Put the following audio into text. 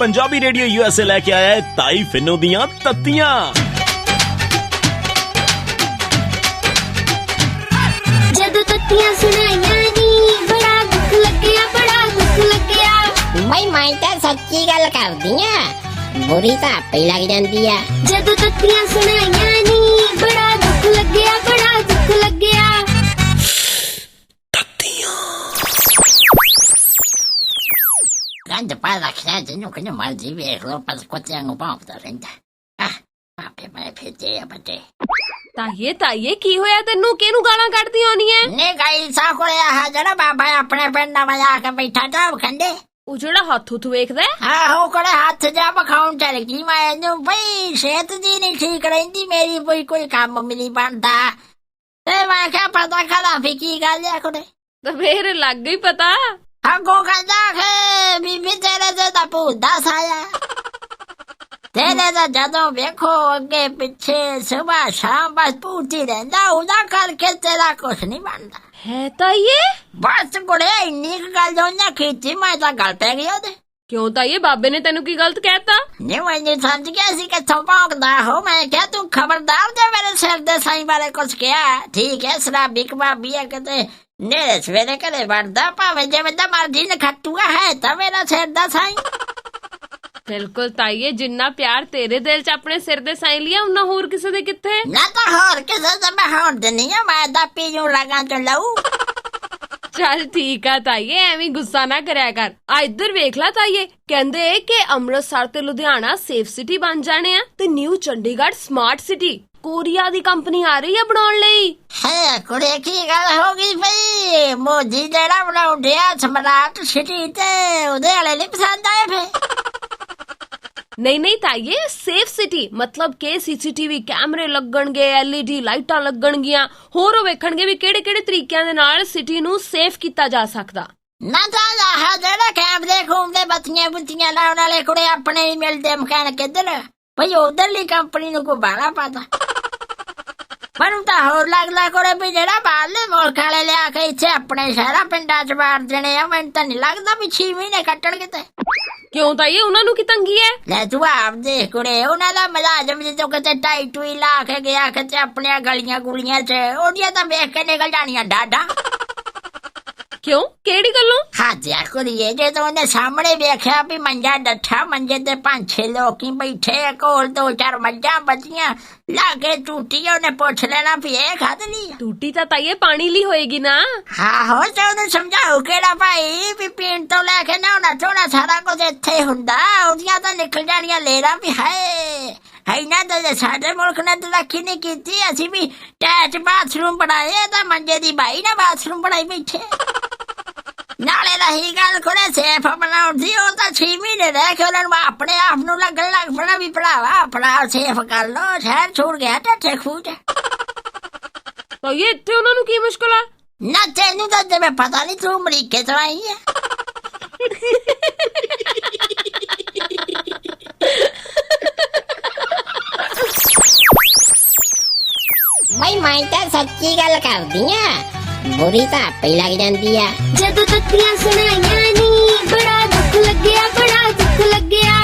Punjabi radio USA लेके आया है ताई फिनो दियां तत्तियां। जदों तत्तियां सुनाइयां नी बड़ा दुख लग्या, बड़ा दुख लग्या। भाई मैं तो सच्ची गल करदी आ, बुरी तो आपे लग जांदी आ। जदों तत्तियां सुनाइयां नी बड़ा दुख लग्या, बड़ा दुख लग्या। गंद पा रखना जिन्हों को मर्जी वेख लो, पर कुत्तियां को भौंकदा रहिंदा। आपे मैं भेजे आ बटे। ताइये की होया तेनू, केनू गालां कढदी होनी है? ने गाई सा कोले आ जड़ा बाबा अपने पिंड नवां आके बैठा था खंडे। ਉਹ ਜਿਹੜਾ ਹੱਥ ਹੁੱਥ ਵੇਖਦਾ ਆਹੋ ਕੋਲੇ ਹੱਥ ਜਾ ਵਿਖਾਉਣ ਚੱਲ ਗਈ ਮੈਂ ਇਹਨੂੰ, ਬਈ ਸਿਹਤ ਜੀ ਨਹੀਂ ਠੀਕ ਰਹਿੰਦੀ ਮੇਰੀ, ਕੋਈ ਕੰਮ ਵੀ ਨਹੀਂ ਬਣਦਾ। ਤੇ ਮੈਂ ਕਿਹਾ ਪਤਾ ਕਰਾਂ ਵੀ ਕੀ ਗੱਲ ਆ ਕੋਲੇ। ਤਾਂ ਫੇਰ ਲੱਗ ਗਈ ਪਤਾ। ਅੱਗੋਂ ਕਹਿੰਦਾ ਕਿ ਬੀਬੀ ਤੇਰੇ ਤੇ ਤਾਂ ਭੂਤ ਦਾ ਸਾਇਆ, ਤੇਰੇ ਤਾਂ ਜਦੋਂ ਵੇਖੋ ਅੱਗੇ ਪਿੱਛੇ ਸੁਬਾਹ ਸ਼ਾਮ ਬਸ ਭੂਤ ਹੀ ਰਹਿੰਦਾ, ਉਹਦਾ ਕਰਕੇ ਤੇਰਾ ਕੁਛ ਨਹੀਂ ਬਣਦਾ। ਹੈ ਤਾਈਏ? ਬਸ ਕੁੜੇ ਇੰਨੀ ਕੁ ਗੱਲ ਉਹਨੇ ਕੀਤੀ, ਮੈਂ ਤਾਂ ਗੱਲ ਪੈ ਗਈ ਉਹਦੇ। ਕਿਉਂ ਤਾਈਏ, ਬਾਬੇ ਨੇ ਤੈਨੂੰ ਕੀ ਗਲਤ ਕਹਿਤਾ? ਨਹੀਂ ਮੈਨੂੰ ਸਮਝ ਗਿਆ ਸੀ ਕਿੱਥੋਂ ਭੌਂਕਦਾ ਹੋ। ਮੈਂ ਕਿਹਾ ਤੂੰ ਖਬਰਦਾਰ ਜੇ ਮੇਰੇ ਸਿਰ ਦੇ ਸਾਈਂ ਬਾਰੇ ਕੁਛ ਕਿਹਾ। ਠੀਕ ਹੈ ਸ਼ਰਾਬੀ ਕਬਾਬੀ ਹੈ, ਕਿਤੇ ਨੇੜੇ ਸਵੇਰੇ ਘਰੇ ਵੜਦਾ, ਭਾਵੇਂ ਜਿਵੇਂ ਦਾ ਮਰਜ਼ੀ ਨਖੱਟੂਆ ਹੈ ਤਾਂ ਮੇਰਾ ਸਿਰ ਦਾ ਸਾਈਂ। ਬਿਲਕੁਲ ਤਾਈਏ, ਜਿੰਨਾ ਪਿਆਰ ਤੇਰੇ ਦਿਲ 'ਚ ਆਪਣੇ ਸਿਰ ਦੇ ਸਾਈਂ ਲਿਆ, ਉਨਾ ਹੋਰ ਕਿਸੇ ਦੇ ਕਿੱਥੇ। ਨਾ ਤਾਂ ਹੋਰ ਕਿਸੇ ਦੇ ਮੈਂ ਹੋਣ ਦਿੰਦੀ ਆ, ਮੈਂ ਤਾਂ ਪੀਜੂ ਲਗਾ ਚ ਲਊ। ਚੱਲ ਠੀਕ ਆ ਤਾਈਏ, ਐਵੇਂ ਗੁੱਸਾ ਨਾ ਕਰਿਆ ਕਰ। ਆ ਇੱਧਰ ਵੇਖ ਲਾ ਤਾਈਏ, ਕਹਿੰਦੇ ਕਿ ਅੰਮ੍ਰਿਤਸਰ ਤੇ ਲੁਧਿਆਣਾ ਸੇਫ ਸਿਟੀ ਬਣ ਜਾਣੇ ਆ ਤੇ new Chandigarh smart city Korea ਦੀ ਕੰਪਨੀ ਆ ਰਹੀ ਆ ਬਣਾਉਣ ਲਈ। ਹੈ ਕੁੜੇ ਕੀ ਗੱਲ ਹੋ ਗਈ ਬਈ, ਮੋਦੀ ਜਿਹੜਾ ਬਣਾਉਂਦਿਆ ਸਮਾਰਟ ਸਿਟੀ ਤੇ ਉਹਦੇ ਵਾਲੇ ਨਹੀਂ ਪਸੰਦ ਆਏ ਫੇ। ਨਹੀਂ ਤਾਈਏ, ਸੇਫ ਸਿਟੀ ਮਤਲਬ ਕਿ ਸੀਸੀਟੀਵੀ ਕੈਮਰੇ ਲੱਗਣਗੇ, LED ਲਾਈਟਾਂ ਲੱਗਣਗੀਆਂ, ਹੋਰ ਉਹ ਵੇਖਣਗੇ ਵੀ ਕਿਹੜੇ ਕਿਹੜੇ ਤਰੀਕਿਆਂ ਦੇ ਨਾਲ ਸਿਟੀ ਨੂੰ ਸੇਫ ਕੀਤਾ ਜਾ ਸਕਦਾ। ਨਾ ਤਾਂ ਆਹ ਜਿਹੜਾ ਕੈਮਰੇ ਖੂਮਦੇ ਬੱਤੀਆਂ ਬੁੱਤੀਆਂ ਲਾਉਣ ਵਾਲੇ ਕੁੜੇ ਆਪਣੇ ਹੀ ਮਿਲਦੇ ਮਕਾਨ ਕਿੱਧਰ ਭਈ, ਉਧਰਲੀ ਕੰਪਨੀ ਨੂੰ ਕੋਈ ਬਾਹਲਾ ਪਤਾ। ਮੈਨੂੰ ਤਾਂ ਹੋਰ ਲੱਗਦਾ ਕੁੜੇ ਵੀ ਜਿਹੜਾ ਬਾਹਰਲੇ ਮੁਲਕ ਵਾਲੇ ਲਿਆ ਕੇ ਇੱਥੇ ਆਪਣੇ ਸ਼ਹਿਰਾਂ ਪਿੰਡਾਂ ਚ ਬਾੜ ਦੇਣੇ ਆ, ਮੈਨੂੰ ਤਾਂ ਨਹੀਂ ਲੱਗਦਾ ਵੀ 6 ਮਹੀਨੇ ਕੱਟਣ ਕਿਤੇ। ਕਿਉਂ ਤਾਈਏ, ਉਹਨਾਂ ਨੂੰ ਕੀ ਤੰਗੀ ਹੈ? ਲੈ ਤੂੰ ਆਪ ਦੇਖ ਕੁੜੇ, ਉਹਨਾਂ ਦਾ ਮੁਲਾਜ਼ਮ ਜਦੋਂ ਕਿਤੇ ਟਾਈ ਟੂਈ ਲਾ ਕੇ ਗਿਆ ਕਿਤੇ ਆਪਣੀਆਂ ਗਲੀਆਂ ਗੁਲੀਆਂ ਚ, ਉਹਦੀਆਂ ਤਾਂ ਵੇਖ ਕੇ ਨਿਕਲ ਜਾਣੀਆਂ ਡਾਡਾ। ਕਿਉਂ, ਕਿਹੜੀ ਗੱਲੋਂ? ਹਾਜਿਆ ਕੁੜੀਏ, ਜਦੋਂ ਉਹਨੇ ਸਾਹਮਣੇ ਵੇਖਿਆ ਵੀ ਮੰਜਾ ਡੱਠਾ, ਮੰਜੇ ਤੇ 5-6 ਲੋਕੀ ਬੈਠੇ, ਕੋਲ 2-4 ਮੱਝਾਂ ਬੱਚੀਆਂ ਲਾਗੇ ਟੂਟੀ, ਉਹਨੇ ਪੁੱਛ ਲੈਣਾ ਵੀ ਇਹ ਖਾਦਨੀ ਆ। ਟੂਟੀ ਤਾਂ ਤਾਈਏ ਪਾਣੀ ਲਈ ਹੋਏਗੀ ਨਾ। ਆਹੋ ਤੇ ਉਹਨੂੰ ਸਮਝਾਓ ਕਿਹੜਾ ਭਾਈ ਵੀ ਪੀਣ ਤੋਂ ਲੈ ਕੇ ਨਹਾਉਣਾ ਧੋਣਾ ਸਾਰਾ ਕੁਝ ਇੱਥੇ ਹੁੰਦਾ, ਉਹਦੀਆਂ ਤਾਂ ਨਿਕਲ ਜਾਣੀਆਂ ਲੇਰਾਂ ਵੀ ਹਾਏ ਇਹਨਾਂ ਦਾ ਸਾਡੇ ਮੁਲਕ ਨੇ ਤਰੱਕੀ ਨਹੀਂ ਕੀਤੀ, ਅਸੀਂ ਵੀ ਟੈਚ ਬਾਥਰੂਮ ਬਣਾਏ ਤਾਂ ਮੰਜੇ ਦੀ ਬਾਈ ਨੇ ਬਾਥਰੂਮ ਬਣਾਈ ਬੈਠੇ। ਨਾਲੇ ਰਹੀ ਗੱਲ ਕੋਲੇ ਸੇਫ ਬਣਾਉਣ ਦੀ, ਉਹ ਤਾਂ 6 ਮਹੀਨੇ ਰਹਿ ਕੇ ਉਹਨਾਂ ਨੂੰ ਆਪਣੇ ਆਪ ਨੂੰ ਲੱਗਣ ਲੱਗ ਪਣਾ ਵੀ ਭਰਾਵਾ ਆਪਣਾ ਸੇਫ ਕਰ ਲੋ, ਸ਼ਹਿਰ ਛੋੜ ਗਿਆ ਟੱਠੇ ਖੂਜ। ਤਾਈਏ ਇੱਥੇ ਉਹਨਾਂ ਨੂੰ ਕੀ ਮੁਸ਼ਕਲ ਆ? ਨਾ ਤੈਨੂੰ ਤਾਂ ਜਿਵੇਂ ਪਤਾ ਨਹੀਂ, ਤੂੰ ਅਮਰੀਕੇ ਤੋਂ ਆਈ ਆ। भाई मैं तो सच्ची गल करदी आ, बुरी तो आपे लग जांदी आ। जदों तत्तियां सुनाइयां नी बड़ा दुख लग्या, बड़ा दुख लग्या।